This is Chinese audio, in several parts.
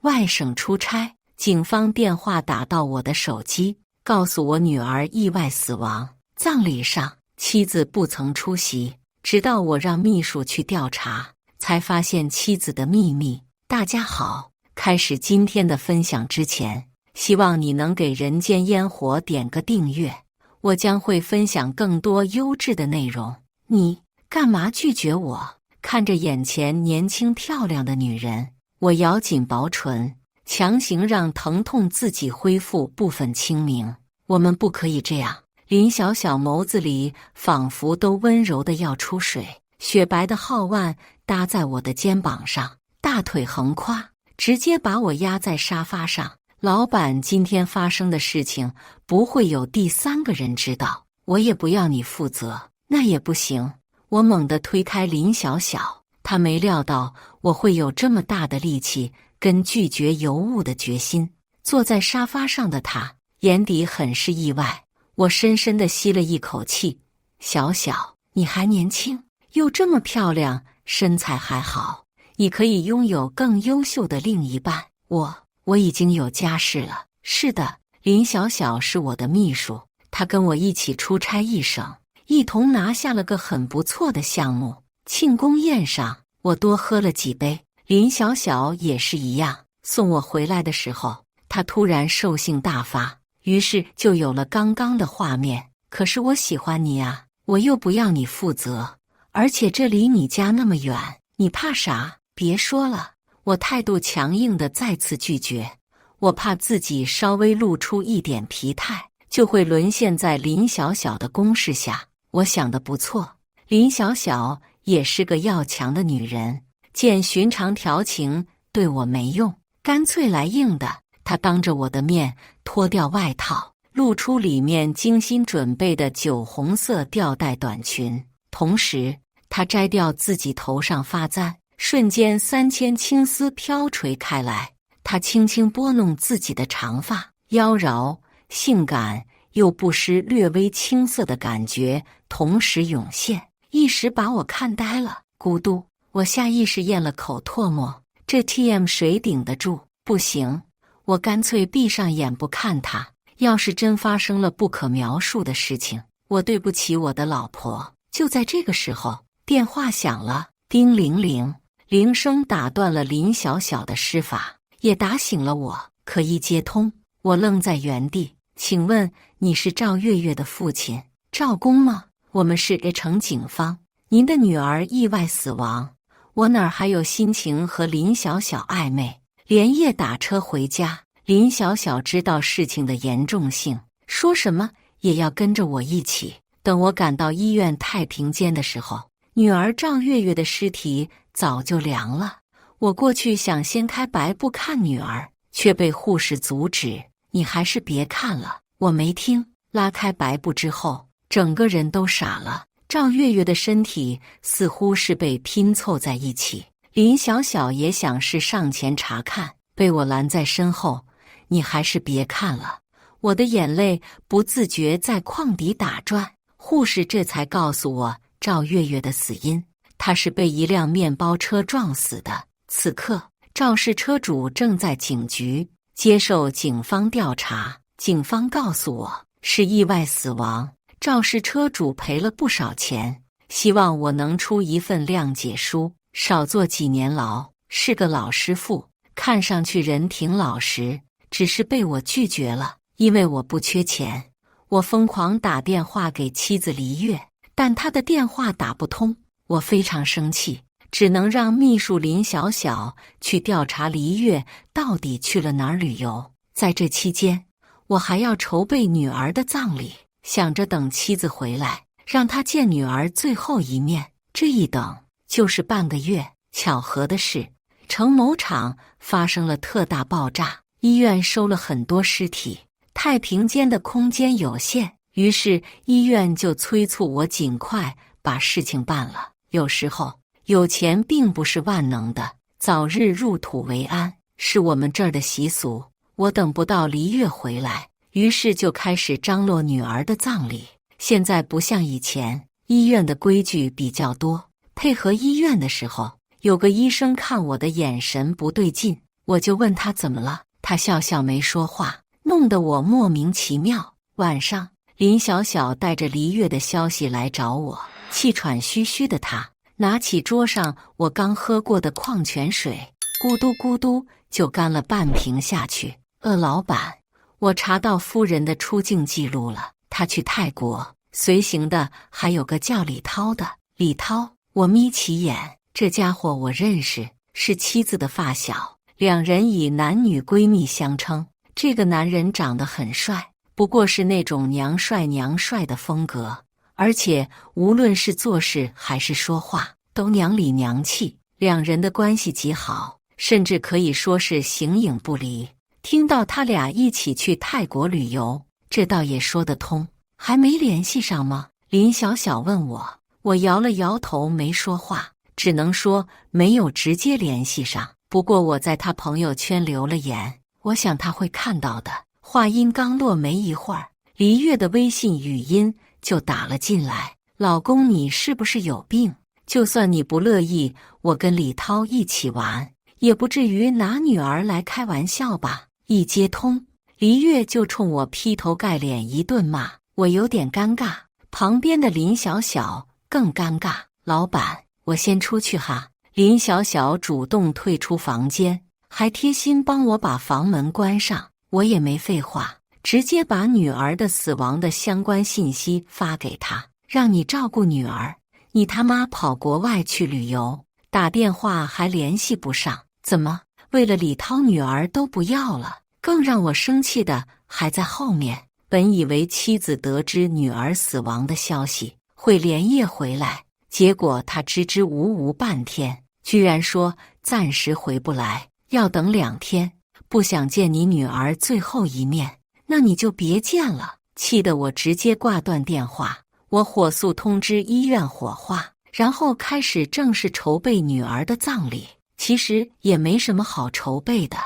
外省出差，警方电话打到我的手机，告诉我女儿意外死亡。葬礼上，妻子不曾出席，直到我让秘书去调查，才发现妻子的秘密。大家好，开始今天的分享之前，希望你能给人间烟火点个订阅，我将会分享更多优质的内容。你干嘛拒绝我？看着眼前年轻漂亮的女人，我咬紧薄唇，强行让疼痛自己恢复部分清明。我们不可以这样。林小小眸子里仿佛都温柔的要出水，雪白的皓腕搭在我的肩膀上，大腿横跨，直接把我压在沙发上。老板，今天发生的事情不会有第三个人知道，我也不要你负责。那也不行。我猛地推开林小小，他没料到我会有这么大的力气跟拒绝尤物的决心。坐在沙发上的他眼底很是意外。我深深地吸了一口气，小小，你还年轻，又这么漂亮，身材还好，你可以拥有更优秀的另一半。我已经有家室了。是的，林小小是我的秘书，她跟我一起出差一省，一同拿下了个很不错的项目。庆功宴上，我多喝了几杯，林小小也是一样。送我回来的时候，她突然兽性大发，于是就有了刚刚的画面。可是我喜欢你啊，我又不要你负责，而且这离你家那么远，你怕啥？别说了，我态度强硬的再次拒绝。我怕自己稍微露出一点疲态，就会沦陷在林小小的攻势下。我想得不错，林小小也是个要强的女人，见寻常调情对我没用，干脆来硬的。她当着我的面脱掉外套，露出里面精心准备的酒红色吊带短裙，同时她摘掉自己头上发簪，瞬间3000青丝飘垂开来。她轻轻拨弄自己的长发，妖娆性感又不失略微青涩的感觉同时涌现，一时把我看呆了。咕嘟，我下意识咽了口唾沫，这 TM 谁顶得住？不行，我干脆闭上眼不看他。要是真发生了不可描述的事情，我对不起我的老婆。就在这个时候，电话响了，叮铃铃，铃声打断了林小小的施法，也打醒了我。可一接通，我愣在原地。请问你是赵月月的父亲赵公吗？我们是 A 城警方，您的女儿意外死亡。我哪儿还有心情和林小小暧昧？连夜打车回家。林小小知道事情的严重性，说什么也要跟着我一起。等我赶到医院太平间的时候，女儿赵月月的尸体早就凉了。我过去想掀开白布看女儿，却被护士阻止。你还是别看了。我没听。拉开白布之后，整个人都傻了。赵月月的身体似乎是被拼凑在一起。林小小也想是上前查看，被我拦在身后。你还是别看了。我的眼泪不自觉在眶底打转。护士这才告诉我赵月月的死因，她是被一辆面包车撞死的。此刻，肇事车主正在警局接受警方调查。警方告诉我是意外死亡，肇事车主赔了不少钱，希望我能出一份谅解书，少坐几年牢。是个老师傅，看上去人挺老实，只是被我拒绝了，因为我不缺钱。我疯狂打电话给妻子黎月，但她的电话打不通。我非常生气，只能让秘书林小小去调查黎月到底去了哪儿旅游。在这期间，我还要筹备女儿的葬礼，想着等妻子回来，让她见女儿最后一面。这一等就是半个月。巧合的是，城某厂发生了特大爆炸，医院收了很多尸体，太平间的空间有限，于是医院就催促我尽快把事情办了。有时候有钱并不是万能的，早日入土为安是我们这儿的习俗。我等不到黎月回来，于是就开始张罗女儿的葬礼。现在不像以前，医院的规矩比较多，配合医院的时候，有个医生看我的眼神不对劲，我就问他怎么了，他笑笑没说话，弄得我莫名其妙。晚上，林小小带着黎月的消息来找我，气喘吁吁的他拿起桌上我刚喝过的矿泉水，咕嘟咕嘟就干了半瓶下去。老板，我查到夫人的出境记录了，她去泰国，随行的还有个叫李涛的。李涛，我眯起眼，这家伙我认识，是妻子的发小，两人以男女闺蜜相称。这个男人长得很帅，不过是那种娘帅娘帅的风格，而且无论是做事还是说话都娘里娘气，两人的关系极好，甚至可以说是形影不离。听到他俩一起去泰国旅游，这倒也说得通。还没联系上吗？林小小问我，我摇了摇头没说话，只能说没有直接联系上。不过我在他朋友圈留了言，我想他会看到的。话音刚落没一会儿，黎月的微信语音就打了进来。老公，你是不是有病？就算你不乐意我跟李涛一起玩，也不至于拿女儿来开玩笑吧？一接通，黎月就冲我劈头盖脸一顿骂，我有点尴尬，旁边的林小小更尴尬。老板，我先出去哈。林小小主动退出房间，还贴心帮我把房门关上。我也没废话，直接把女儿的死亡的相关信息发给他，让你照顾女儿。你他妈跑国外去旅游，打电话还联系不上，怎么为了李涛女儿都不要了？更让我生气的还在后面。本以为妻子得知女儿死亡的消息会连夜回来，结果他支支吾吾半天，居然说暂时回不来，要等2天，不想见你女儿最后一面，那你就别见了。气得我直接挂断电话。我火速通知医院火化，然后开始正式筹备女儿的葬礼。其实也没什么好筹备的，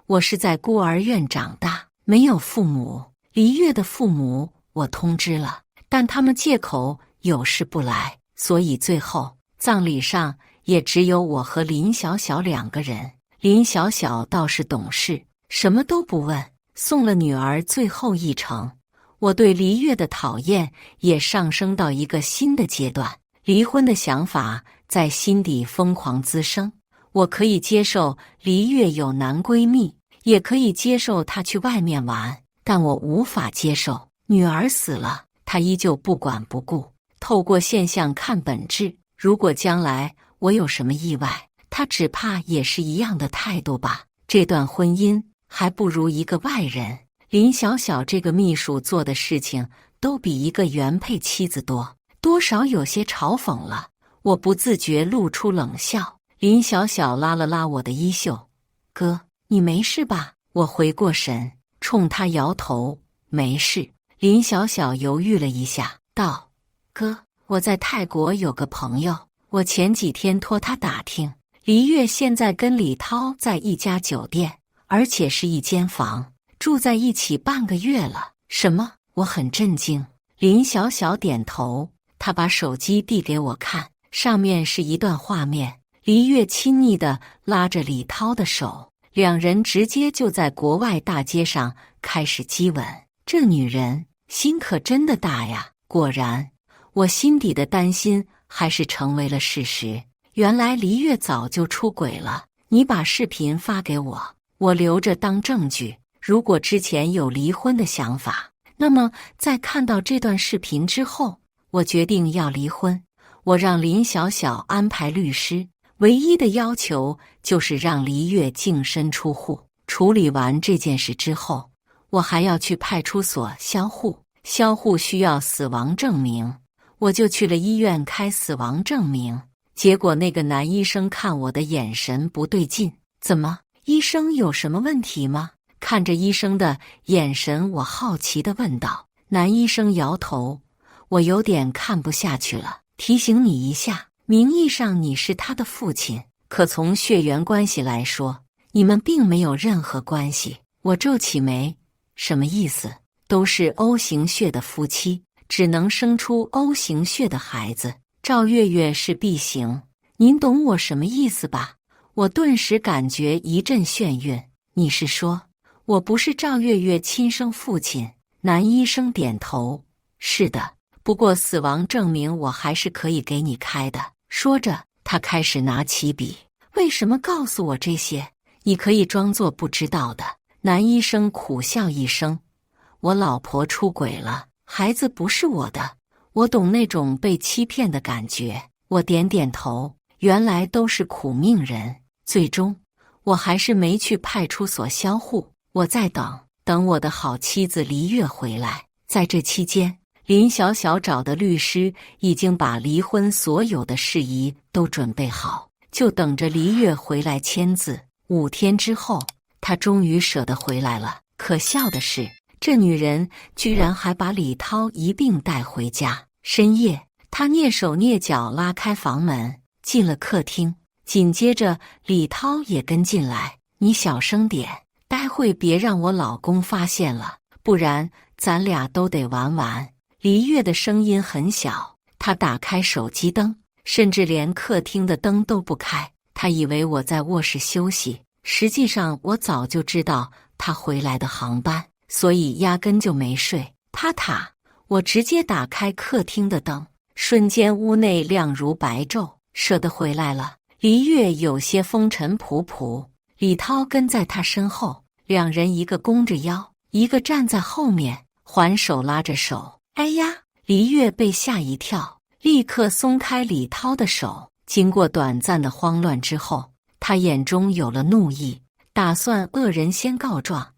我是在孤儿院长大，没有父母。黎月的父母我通知了，但他们借口有事不来，所以最后葬礼上也只有我和林小小2个人。林小小倒是懂事，什么都不问，送了女儿最后一程。我对黎月的讨厌也上升到一个新的阶段，离婚的想法在心底疯狂滋生。我可以接受黎月有男闺蜜，也可以接受她去外面玩，但我无法接受女儿死了，她依旧不管不顾。透过现象看本质，如果将来我有什么意外，她只怕也是一样的态度吧。这段婚姻还不如一个外人。林小小这个秘书做的事情都比一个原配妻子多，多少有些嘲讽了。我不自觉露出冷笑。林小小拉了拉我的衣袖，哥，你没事吧？我回过神，冲他摇头，没事。林小小犹豫了一下，道，哥，我在泰国有个朋友，我前几天托他打听，黎月现在跟李涛在一家酒店，而且是一间房，住在一起半个月了。什么？我很震惊。林小小点头，他把手机递给我看，上面是一段画面，黎月亲昵地拉着李涛的手，两人直接就在国外大街上开始激吻。这女人心可真的大呀！果然，我心底的担心还是成为了事实。原来黎月早就出轨了。你把视频发给我，我留着当证据。如果之前有离婚的想法，那么在看到这段视频之后，我决定要离婚。我让林小小安排律师，唯一的要求就是让黎月净身出户。处理完这件事之后，我还要去派出所销户，销户需要死亡证明，我就去了医院开死亡证明。结果那个男医生看我的眼神不对劲，怎么，医生有什么问题吗？看着医生的眼神，我好奇地问道。男医生摇头，我有点看不下去了，提醒你一下，名义上你是他的父亲，可从血缘关系来说，你们并没有任何关系。我皱起眉，什么意思？都是 O 型血的夫妻，只能生出 O 型血的孩子。赵月月是 B 型，您懂我什么意思吧？我顿时感觉一阵眩晕。你是说我不是赵月月亲生父亲？男医生点头，是的，不过死亡证明我还是可以给你开的。说着，他开始拿起笔。为什么告诉我这些？你可以装作不知道的。男医生苦笑一声，我老婆出轨了，孩子不是我的，我懂那种被欺骗的感觉。我点点头，原来都是苦命人。最终我还是没去派出所销户，我在等我的好妻子黎月回来。在这期间，林小小找的律师已经把离婚所有的事宜都准备好，就等着黎月回来签字。5天之后，她终于舍得回来了。可笑的是，这女人居然还把李涛一并带回家。深夜，她蹑手蹑脚拉开房门，进了客厅。紧接着，李涛也跟进来。你小声点，待会别让我老公发现了，不然咱俩都得玩完。黎月的声音很小，她打开手机灯，甚至连客厅的灯都不开。她以为我在卧室休息，实际上我早就知道她回来的航班，所以压根就没睡。啪嗒，我直接打开客厅的灯，瞬间屋内亮如白昼。舍得回来了。黎月有些风尘仆仆，李涛跟在他身后，两人一个弓着腰，一个站在后面，环手拉着手。哎呀！黎月被吓一跳，立刻松开李涛的手。经过短暂的慌乱之后，他眼中有了怒意，打算恶人先告状。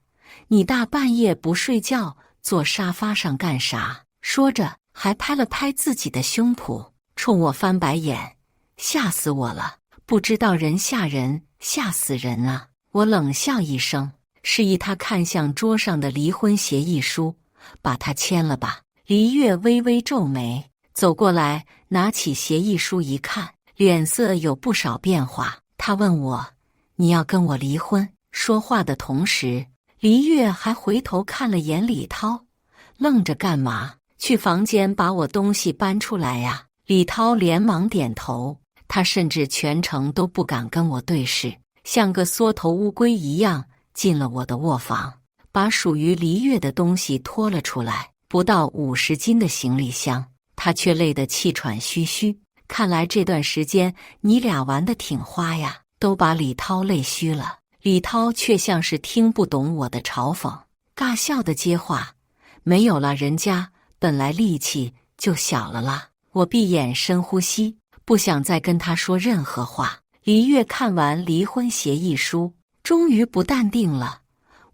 你大半夜不睡觉，坐沙发上干啥？说着还拍了拍自己的胸脯，冲我翻白眼，吓死我了！不知道人吓人，吓死人啊！我冷笑一声，示意他看向桌上的离婚协议书，把它签了吧。黎月微微皱眉，走过来拿起协议书一看，脸色有不少变化。他问我：你要跟我离婚？说话的同时，黎月还回头看了眼李涛，愣着干嘛？去房间把我东西搬出来呀！李涛连忙点头。他甚至全程都不敢跟我对视，像个缩头乌龟一样进了我的卧房，把属于黎月的东西拖了出来。不到50斤的行李箱，他却累得气喘吁吁。看来这段时间你俩玩得挺花呀，都把李涛累虚了。李涛却像是听不懂我的嘲讽，尬笑的接话：没有了，人家本来力气就小了啦。我闭眼深呼吸，不想再跟他说任何话。黎月看完离婚协议书，终于不淡定了。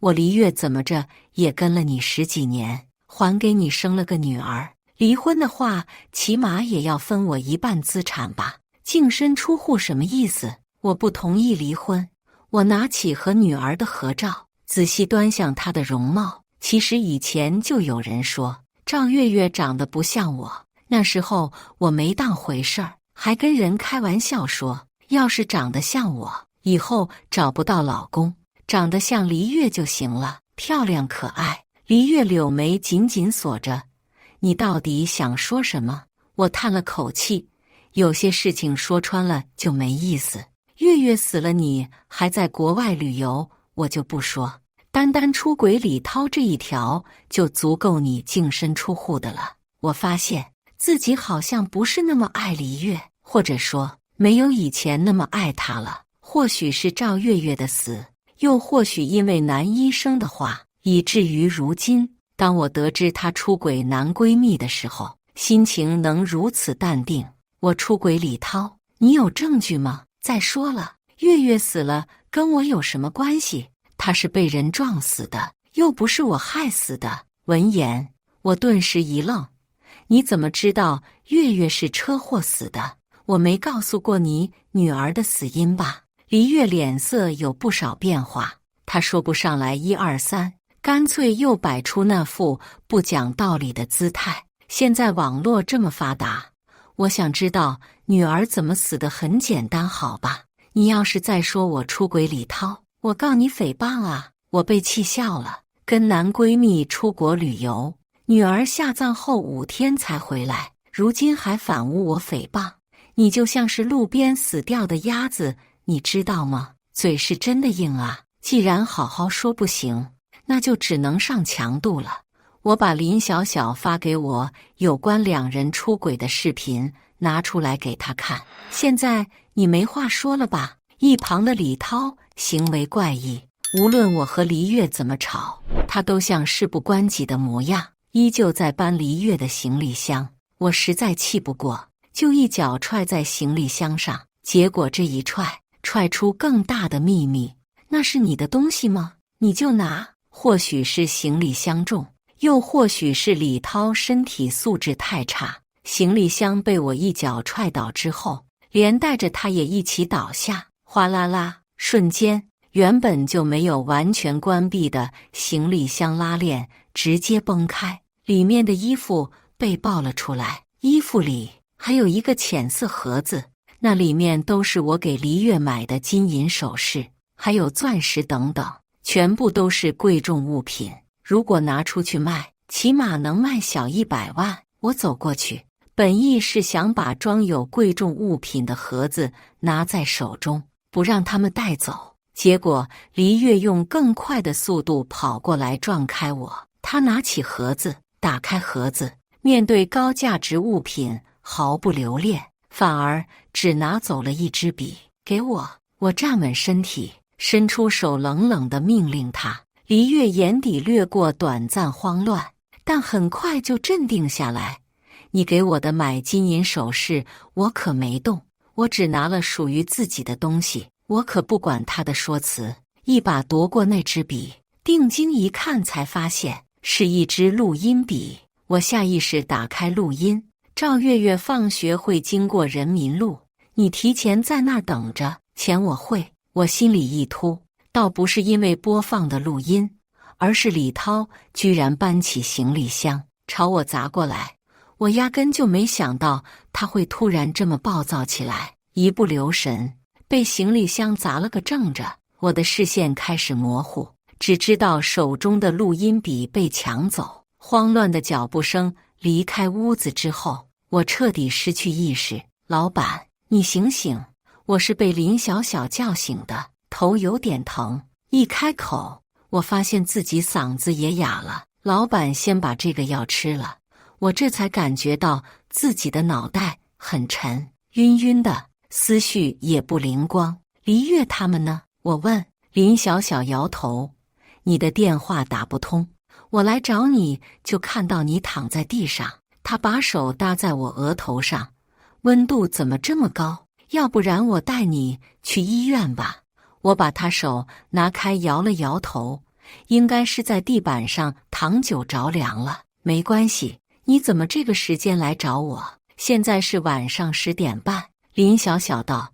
我黎月怎么着也跟了你10几年，还给你生了个女儿，离婚的话起码也要分我1半资产吧？净身出户什么意思？我不同意离婚。我拿起和女儿的合照，仔细端详她的容貌。其实以前就有人说赵月月长得不像我，那时候我没当回事儿，还跟人开玩笑说，要是长得像我，以后找不到老公，长得像黎月就行了，漂亮可爱。黎月柳眉紧紧锁着，你到底想说什么？我叹了口气，有些事情说穿了就没意思。月月死了，你还在国外旅游，我就不说，单单出轨李涛这一条就足够你净身出户的了。我发现自己好像不是那么爱黎月，或者说没有以前那么爱她了。或许是赵月月的死，又或许因为男医生的话，以至于如今，当我得知她出轨男闺蜜的时候，心情能如此淡定。我出轨李涛，你有证据吗？再说了，月月死了跟我有什么关系？她是被人撞死的，又不是我害死的。闻言，我顿时一愣，你怎么知道月月是车祸死的？我没告诉过你女儿的死因吧？黎月脸色有不少变化，她说不上来1、2、3，干脆又摆出那副不讲道理的姿态。现在网络这么发达，我想知道女儿怎么死的很简单，好吧？你要是再说我出轨李涛，我告你诽谤啊！我被气笑了，跟男闺蜜出国旅游，女儿下葬后5天才回来，如今还反诬我诽谤，你就像是路边死掉的鸭子，你知道吗？嘴是真的硬啊！既然好好说不行，那就只能上强度了。我把林小小发给我有关两人出轨的视频拿出来给他看。现在你没话说了吧？一旁的李涛行为怪异，无论我和黎月怎么吵，他都像事不关己的模样，依旧在搬黎月的行李箱。我实在气不过，就一脚踹在行李箱上，结果这一踹出更大的秘密。那是你的东西吗？你就拿。或许是行李箱重，又或许是李涛身体素质太差，行李箱被我一脚踹倒之后，连带着他也一起倒下，哗啦啦，瞬间原本就没有完全关闭的行李箱拉链直接崩开，里面的衣服被爆了出来，衣服里还有一个浅色盒子，那里面都是我给黎月买的金银首饰，还有钻石等等，全部都是贵重物品。如果拿出去卖，起码能卖小100万。我走过去，本意是想把装有贵重物品的盒子拿在手中，不让他们带走。结果黎月用更快的速度跑过来撞开我，他拿起盒子，打开盒子，面对高价值物品毫不留恋，反而只拿走了一支笔给我。我站稳身体，伸出手冷冷地命令他。黎月眼底掠过短暂慌乱，但很快就镇定下来。你给我的买金银首饰我可没动，我只拿了属于自己的东西，我可不管他的说辞。一把夺过那支笔，定睛一看才发现是一支录音笔。我下意识打开录音，赵月月放学会经过人民路，你提前在那儿等着，钱我会。我心里一突，倒不是因为播放的录音，而是李涛居然搬起行李箱朝我砸过来。我压根就没想到他会突然这么暴躁起来，一不留神被行李箱砸了个正着。我的视线开始模糊，只知道手中的录音笔被抢走。慌乱的脚步声离开屋子之后，我彻底失去意识。老板，你醒醒！我是被林小小叫醒的，头有点疼。一开口，我发现自己嗓子也哑了。老板先把这个药吃了，我这才感觉到自己的脑袋很沉，晕晕的，思绪也不灵光。黎月他们呢？我问。林小小摇头，你的电话打不通，我来找你就看到你躺在地上。他把手搭在我额头上，温度怎么这么高？要不然我带你去医院吧。我把他手拿开，摇了摇头，应该是在地板上躺久着凉了。没关系，你怎么这个时间来找我？现在是晚上10点半。林小小道，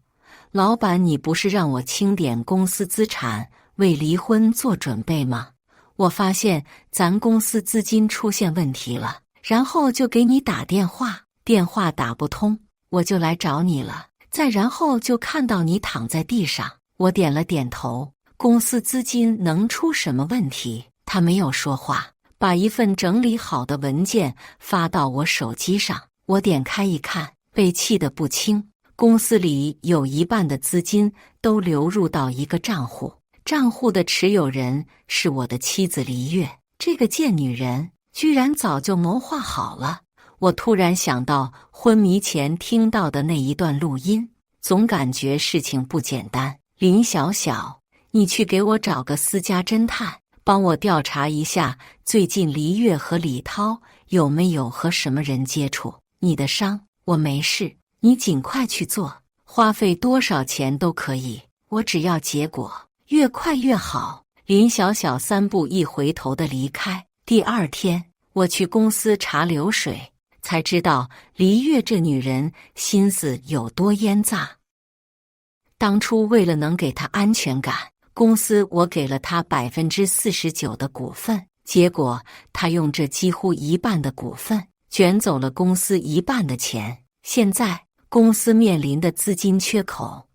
老板，你不是让我清点公司资产，为离婚做准备吗？我发现咱公司资金出现问题了，然后就给你打电话，电话打不通，我就来找你了。再然后就看到你躺在地上，我点了点头。公司资金能出什么问题？他没有说话，把一份整理好的文件发到我手机上。我点开一看，被气得不轻。公司里有1半的资金都流入到一个账户，账户的持有人是我的妻子黎月。这个贱女人居然早就谋划好了。我突然想到昏迷前听到的那一段录音，总感觉事情不简单。林小小，你去给我找个私家侦探，帮我调查一下最近黎月和李涛有没有和什么人接触。你的伤我没事，你尽快去做，花费多少钱都可以，我只要结果，越快越好。林小小3步1回头的离开。第二天，我去公司查流水，才知道黎月这女人心思有多烟炸。当初为了能给她安全感，公司我给了她49%的股份，结果她用这几乎1半的股份卷走了公司1半的钱。现在公司面临的资金缺口，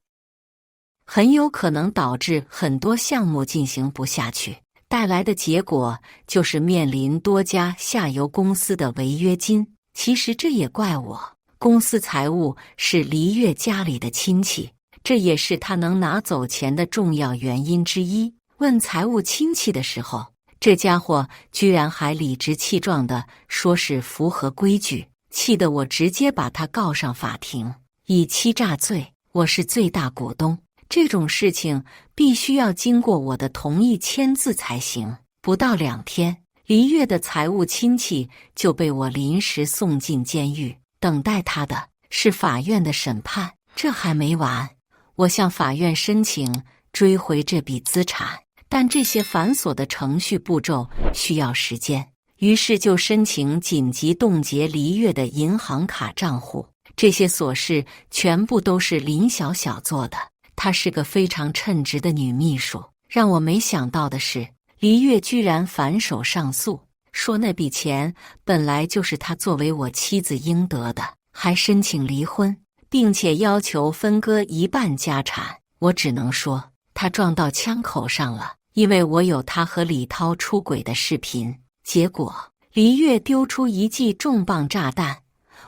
很有可能导致很多项目进行不下去，带来的结果就是面临多家下游公司的违约金。其实这也怪我，公司财务是黎月家里的亲戚，这也是他能拿走钱的重要原因之一。问财务亲戚的时候，这家伙居然还理直气壮地说是符合规矩，气得我直接把他告上法庭，以欺诈罪。我是最大股东，这种事情必须要经过我的同意签字才行。不到2天，黎月的财务亲戚就被我临时送进监狱，等待他的是法院的审判。这还没完，我向法院申请追回这笔资产，但这些繁琐的程序步骤需要时间，于是就申请紧急冻结黎月的银行卡账户。这些琐事全部都是林小小做的，她是个非常称职的女秘书。让我没想到的是，黎月居然反手上诉，说那笔钱本来就是她作为我妻子应得的，还申请离婚，并且要求分割1半家产。我只能说她撞到枪口上了，因为我有她和李涛出轨的视频。结果黎月丢出一记重磅炸弹，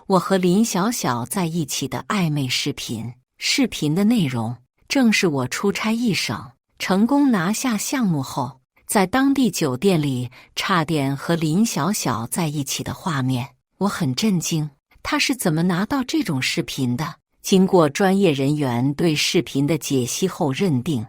我和林小小在一起的暧昧视频。视频的内容正是我出差一省，成功拿下项目后，在当地酒店里差点和林小小在一起的画面。我很震惊，他是怎么拿到这种视频的？经过专业人员对视频的解析后认定，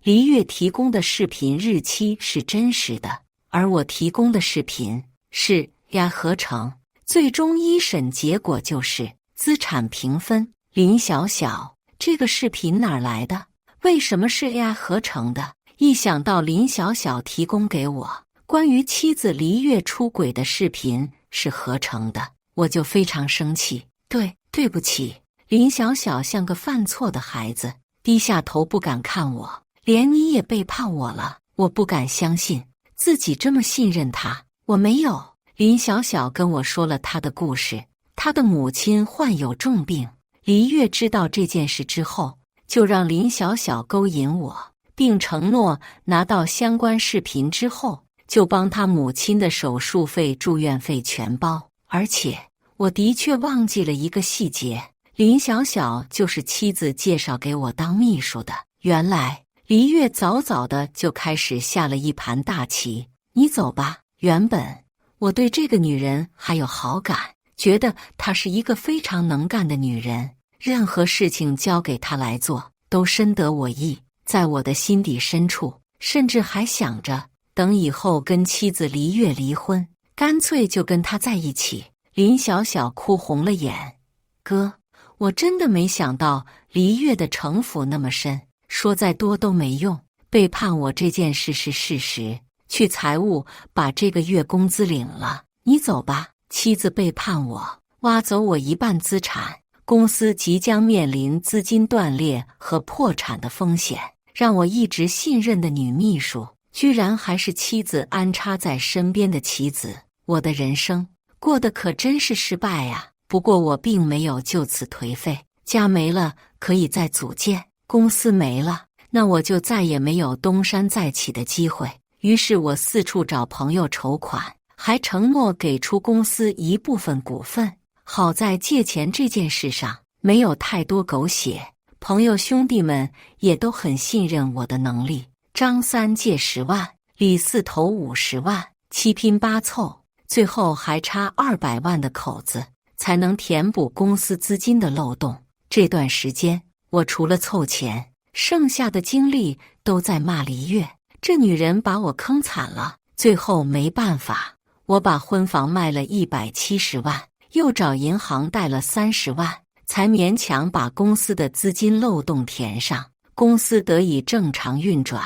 黎月提供的视频日期是真实的，而我提供的视频是 AI 合成。最终一审结果就是资产平分。林小小，这个视频哪儿来的？为什么是 AI 合成的？一想到林小小提供给我关于妻子黎月出轨的视频是合成的，我就非常生气。对不起，林小小像个犯错的孩子，低下头不敢看我，连你也背叛我了。我不敢相信自己这么信任他，我没有。林小小跟我说了她的故事，她的母亲患有重病。黎月知道这件事之后，就让林小小勾引我，并承诺拿到相关视频之后，就帮她母亲的手术费、住院费全包。而且我的确忘记了一个细节，林小小就是妻子介绍给我当秘书的。原来黎月早早的就开始下了一盘大棋。你走吧。原本我对这个女人还有好感，觉得她是一个非常能干的女人，任何事情交给她来做都深得我意。在我的心底深处，甚至还想着等以后跟妻子黎月离婚，干脆就跟她在一起。林小小哭红了眼，哥，我真的没想到黎月的城府那么深，说再多都没用，背叛我这件事是事实。去财务把这个月工资领了，你走吧。妻子背叛我，挖走我1半资产，公司即将面临资金断裂和破产的风险，让我一直信任的女秘书，居然还是妻子安插在身边的棋子。我的人生过得可真是失败呀。不过我并没有就此颓废，家没了可以再组建，公司没了，那我就再也没有东山再起的机会。于是我四处找朋友筹款，还承诺给出公司一部分股份。好在借钱这件事上没有太多狗血，朋友兄弟们也都很信任我的能力。张三借10万，李四投50万，七拼八凑，最后还差200万的口子，才能填补公司资金的漏洞。这段时间，我除了凑钱，剩下的精力都在骂黎月。这女人把我坑惨了，最后没办法，我把婚房卖了170万，又找银行贷了30万，才勉强把公司的资金漏洞填上，公司得以正常运转。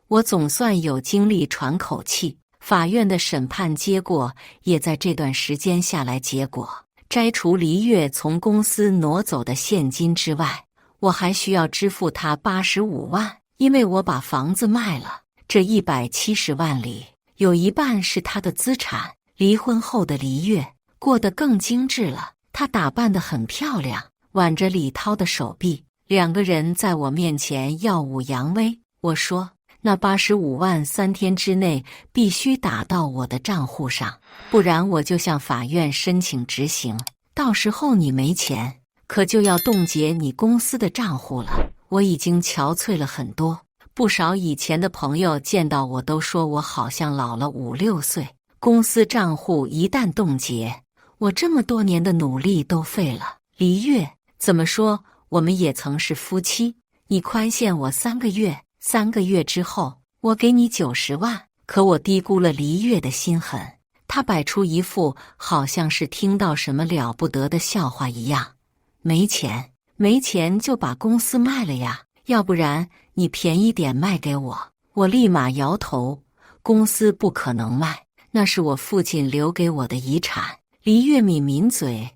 我总算有精力喘口气。法院的审判结果也在这段时间下来，结果摘除黎月从公司挪走的现金之外，我还需要支付他85万，因为我把房子卖了。这170万里有1半是他的资产。离婚后的黎月过得更精致了，她打扮得很漂亮，挽着李涛的手臂，2个人在我面前耀武扬威。我说，那85万3天之内必须打到我的账户上，不然我就向法院申请执行，到时候你没钱，可就要冻结你公司的账户了。我已经憔悴了很多，不少以前的朋友见到我都说我好像老了5、6岁。公司账户一旦冻结，我这么多年的努力都废了。黎月，怎么说，我们也曾是夫妻，你宽限我3个月，3个月之后，我给你90万。可我低估了黎月的心狠，他摆出一副好像是听到什么了不得的笑话一样。没钱，没钱就把公司卖了呀，要不然你便宜点卖给我。我立马摇头，公司不可能卖，那是我父亲留给我的遗产。黎月抿抿嘴，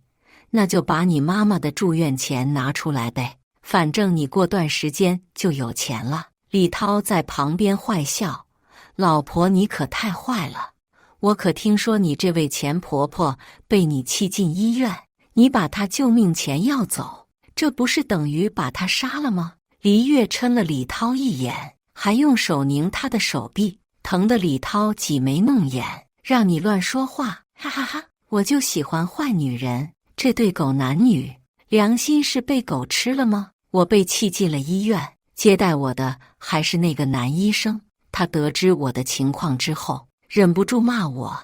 那就把你妈妈的住院钱拿出来呗，反正你过段时间就有钱了。李涛在旁边坏笑，老婆你可太坏了，我可听说你这位前婆婆被你气进医院，你把她救命钱要走，这不是等于把她杀了吗？黎月嗔了李涛一眼，还用手拧他的手臂，疼得李涛挤眉弄眼，让你乱说话，哈哈哈！我就喜欢坏女人，这对狗男女良心是被狗吃了吗？我被气进了医院，接待我的还是那个男医生，他得知我的情况之后，忍不住骂我：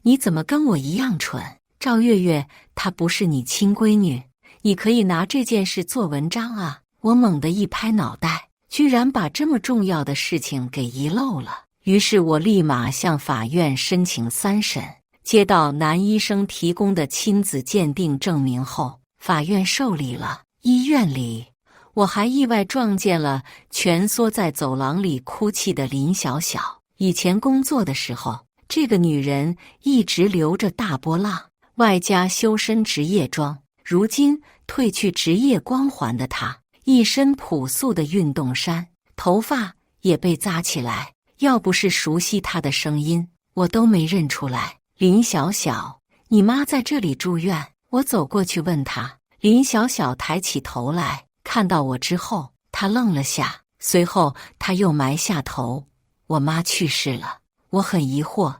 你怎么跟我一样蠢？赵月月她不是你亲闺女，你可以拿这件事做文章啊！我猛地一拍脑袋，居然把这么重要的事情给遗漏了。于是我立马向法院申请3审。接到男医生提供的亲子鉴定证明后，法院受理了。医院里，我还意外撞见了蜷缩在走廊里哭泣的林小小。以前工作的时候，这个女人一直留着大波浪，外加修身职业装。如今褪去职业光环的她，一身朴素的运动衫，头发也被扎起来。要不是熟悉她的声音，我都没认出来。林小小，你妈在这里住院。我走过去问她。林小小抬起头来，看到我之后，她愣了下，随后她又埋下头。我妈去世了。我很疑惑，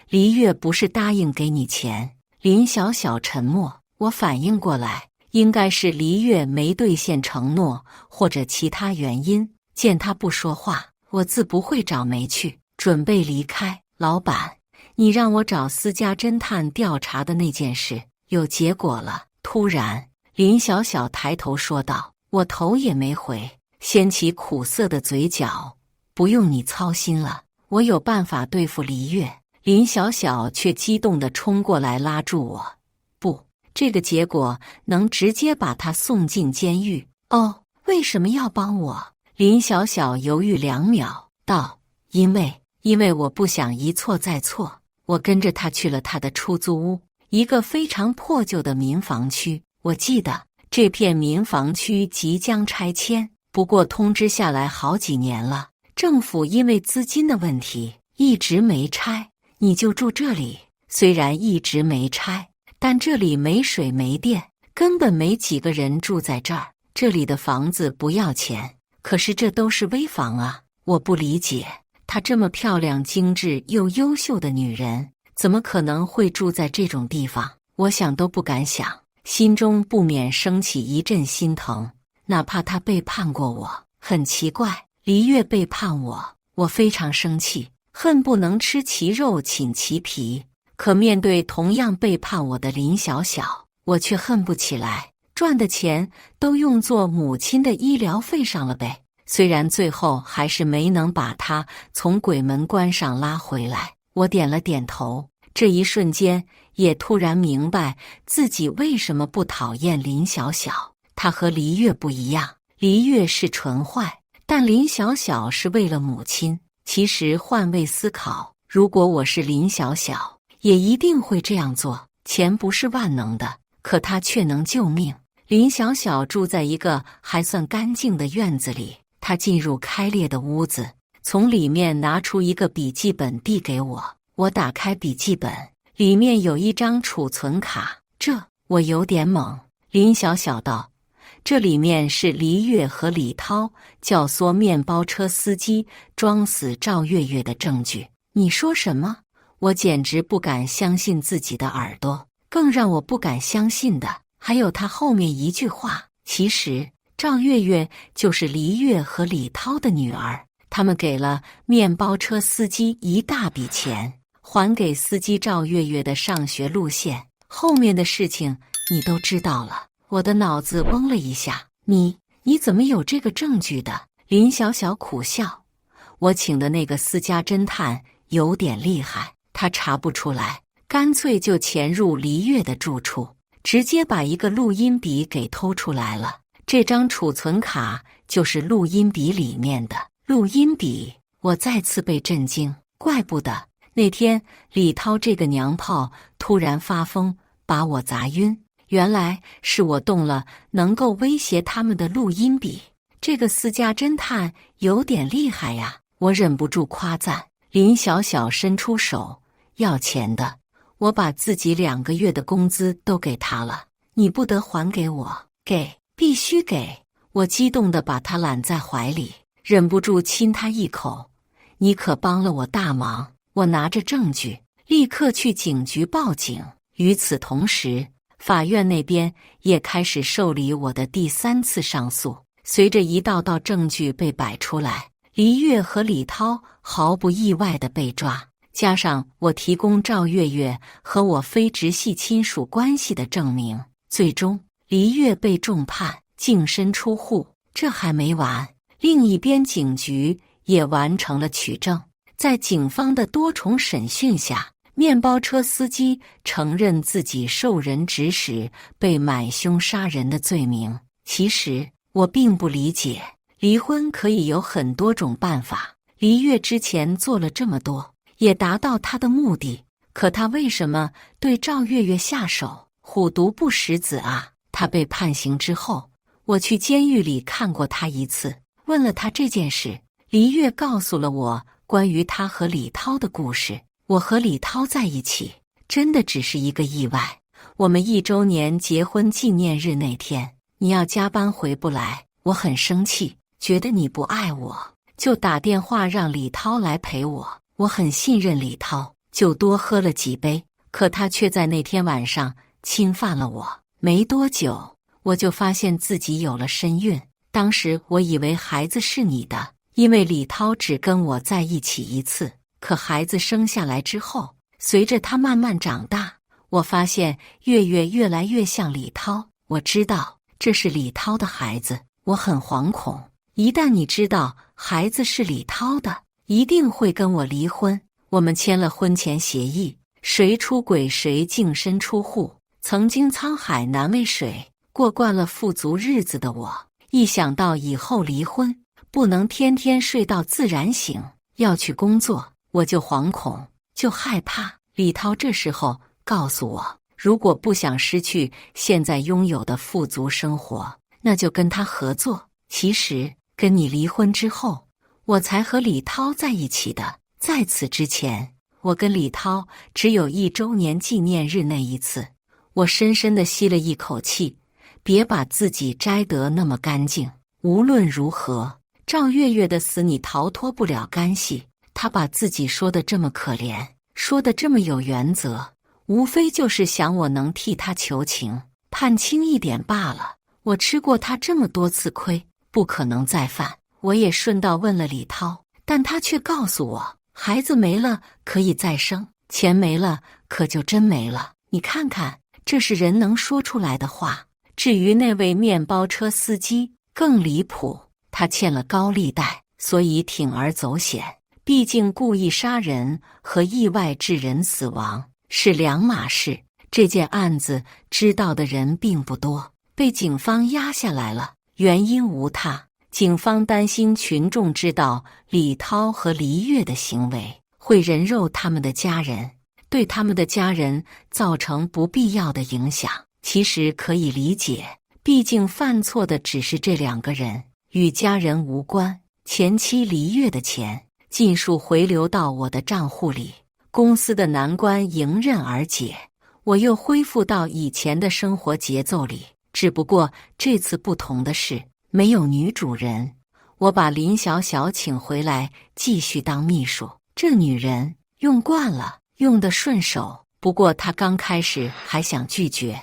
黎月不是答应给你钱？林小小沉默。我反应过来，应该是黎月没兑现承诺，或者其他原因。见她不说话，我自不会找没趣，准备离开。老板，你让我找私家侦探调查的那件事有结果了。突然，林小小抬头说道。我头也没回，掀起苦涩的嘴角。不用你操心了，我有办法对付黎月。林小小却激动地冲过来拉住我。不，这个结果能直接把他送进监狱。哦，为什么要帮我？林小小犹豫2秒，道：因为我不想一错再错。我跟着他去了他的出租屋，一个非常破旧的民房区。我记得这片民房区即将拆迁，不过通知下来好几年了，政府因为资金的问题一直没拆。你就住这里，虽然一直没拆，但这里没水没电，根本没几个人住在这儿。这里的房子不要钱，可是这都是危房啊！我不理解，她这么漂亮、精致又优秀的女人，怎么可能会住在这种地方？我想都不敢想，心中不免升起一阵心疼。哪怕她背叛过我，很奇怪，黎月背叛我，我非常生气，恨不能吃其肉寝其皮。可面对同样背叛我的林小小，我却恨不起来。赚的钱都用作母亲的医疗费上了呗。虽然最后还是没能把她从鬼门关上拉回来，我点了点头。这一瞬间也突然明白自己为什么不讨厌林小小。她和黎月不一样，黎月是纯坏，但林小小是为了母亲。其实换位思考，如果我是林小小，也一定会这样做。钱不是万能的，可它却能救命。林小小住在一个还算干净的院子里，她进入开裂的屋子，从里面拿出一个笔记本递给我。我打开笔记本，里面有一张储存卡。我有点懵。林小小道：这里面是黎月和李涛教唆面包车司机装死赵月月的证据。你说什么？我简直不敢相信自己的耳朵。更让我不敢相信的还有他后面一句话：其实赵月月就是黎月和李涛的女儿，他们给了面包车司机一大笔钱，还给司机赵月月的上学路线。后面的事情你都知道了。我的脑子嗡了一下，你怎么有这个证据的？林小小苦笑，我请的那个私家侦探有点厉害，他查不出来，干脆就潜入黎月的住处，直接把一个录音笔给偷出来了。这张储存卡就是录音笔里面的。录音笔，我再次被震惊，怪不得那天李涛这个娘炮突然发疯把我砸晕，原来是我动了能够威胁他们的录音笔。这个私家侦探有点厉害呀，我忍不住夸赞。林小小伸出手要钱的，我把自己2个月的工资都给他了，你不得还给我？给，必须给！我激动地把他揽在怀里，忍不住亲他一口。你可帮了我大忙！我拿着证据，立刻去警局报警。与此同时，法院那边也开始受理我的第3次上诉。随着一道道证据被摆出来，黎月和李涛毫不意外地被抓，加上我提供赵月月和我非直系亲属关系的证明，最终黎月被重判净身出户。这还没完，另一边警局也完成了取证。在警方的多重审讯下，面包车司机承认自己受人指使被买凶杀人的罪名。其实我并不理解，离婚可以有很多种办法，黎月之前做了这么多，也达到他的目的，可他为什么对赵月月下手？虎毒不食子啊！他被判刑之后，我去监狱里看过他一次，问了他这件事，黎月告诉了我关于他和李涛的故事。我和李涛在一起，真的只是一个意外。我们1周年结婚纪念日那天，你要加班回不来，我很生气，觉得你不爱我，就打电话让李涛来陪我。我很信任李涛，就多喝了几杯，可他却在那天晚上侵犯了我。没多久，我就发现自己有了身孕。当时我以为孩子是你的，因为李涛只跟我在一起1次。可孩子生下来之后，随着他慢慢长大，我发现月月越来越像李涛。我知道这是李涛的孩子，我很惶恐。一旦你知道孩子是李涛的，一定会跟我离婚。我们签了婚前协议，谁出轨谁净身出户。曾经沧海难为水，过惯了富足日子的我，一想到以后离婚，不能天天睡到自然醒，要去工作，我就惶恐，就害怕。李涛这时候告诉我，如果不想失去现在拥有的富足生活，那就跟他合作。其实跟你离婚之后，我才和李涛在一起的。在此之前，我跟李涛只有1周年纪念日那一次。我深深地吸了一口气，别把自己摘得那么干净。无论如何，赵月月的死你逃脱不了干系。他把自己说得这么可怜，说得这么有原则，无非就是想我能替他求情，判轻一点罢了。我吃过他这么多次亏，不可能再犯。我也顺道问了李涛，但他却告诉我，孩子没了可以再生，钱没了可就真没了。你看看，这是人能说出来的话。至于那位面包车司机更离谱，他欠了高利贷，所以铤而走险。毕竟故意杀人和意外致人死亡是两码事，这件案子知道的人并不多，被警方压下来了。原因无他，警方担心群众知道李涛和黎月的行为，会人肉他们的家人，对他们的家人造成不必要的影响。其实可以理解，毕竟犯错的只是这2个人，与家人无关。前妻黎月的钱尽数回流到我的账户里，公司的难关迎刃而解，我又恢复到以前的生活节奏里。只不过这次不同的是，没有女主人，我把林小小请回来继续当秘书。这女人用惯了，用得顺手，不过她刚开始还想拒绝，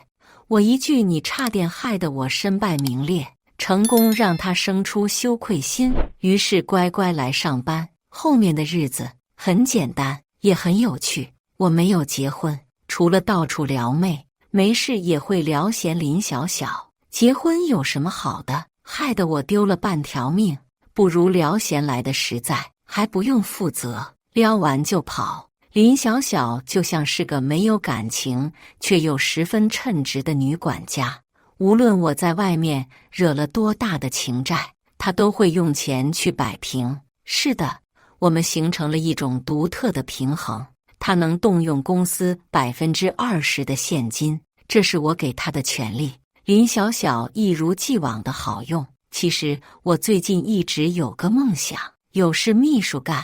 我一句你差点害得我身败名裂，成功让他生出羞愧心，于是乖乖来上班。后面的日子很简单，也很有趣。我没有结婚，除了到处撩妹，没事也会撩闲林小小。结婚有什么好的？害得我丢了半条命，不如撩闲来的实在，还不用负责，撩完就跑。林小小就像是个没有感情却又十分称职的女管家，无论我在外面惹了多大的情债，她都会用钱去摆平。是的，我们形成了一种独特的平衡，她能动用公司20%的现金，这是我给她的权利。林小小一如既往的好用。其实我最近一直有个梦想，有事秘书干。